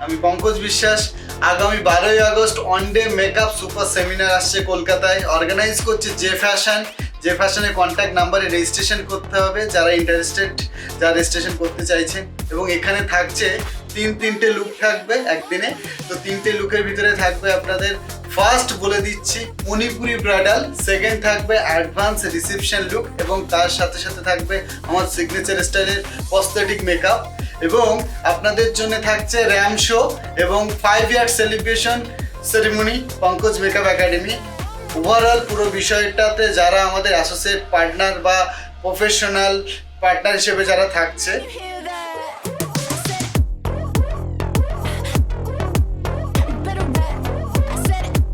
আমি পঙ্কজ বিশ্বাস। আগামী 12ই August one day makeup super seminar আসছে কলকাতায়, অর্গানাইজ করছে যে ফ্যাশনের কন্ট্যাক্ট নাম্বারে রেজিস্ট্রেশন করতে হবে যারা ইন্টারেস্টেড, যারা রেজিস্ট্রেশন করতে চাইছেন। এবং এখানে থাকছে তিনটে লুক থাকবে একদিনে। তো তিনটে লুকের ভিতরে থাকবে আপনাদের ফার্স্ট বলে দিচ্ছি মণিপুরি ব্রাইডাল, সেকেন্ড থাকবে অ্যাডভান্স রিসেপশন লুক এবং তার সাথে সাথে থাকবে আমার সিগনেচার স্টাইলের প্রস্থেটিক মেকআপ। এবং আপনাদের জন্য থাকছে র্যাম শো এবং 5 ইয়ার celebration ceremony Pankaj makeup academy. Overall পুরো বিষয়টাতে যারা আমাদের অ্যাসোসিয়েট পার্টনার বা প্রফেশনাল পার্টনার হিসেবে যারা থাকছে,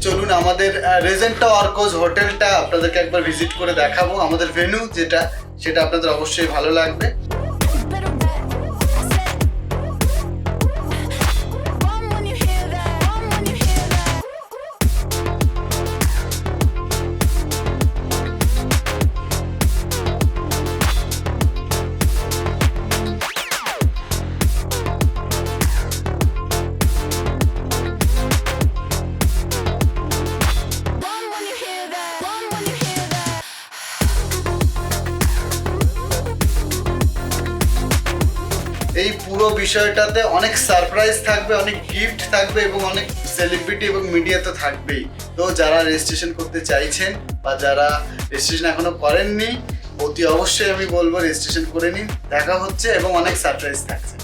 চলুন আমাদের রেজেন্টা অর্কোজ হোটেলটা আপনাদেরকে একবার ভিজিট করে দেখাবো। আমাদের ভেন্যু সেটা আপনাদের অবশ্যই ভালো লাগবে। এই পুরো বিষয়টাতে অনেক সারপ্রাইজ থাকবে, অনেক গিফট থাকবে এবং অনেক সেলিব্রিটি এবং মিডিয়া তো থাকবেই। তো যারা রেজিস্ট্রেশন করতে চাইছেন বা যারা রেজিস্ট্রেশন এখনো করেননি, অতি অবশ্যই আমি বলবো রেজিস্ট্রেশন করে নিন। দেখা হচ্ছে এবং অনেক সারপ্রাইজ থাকছে।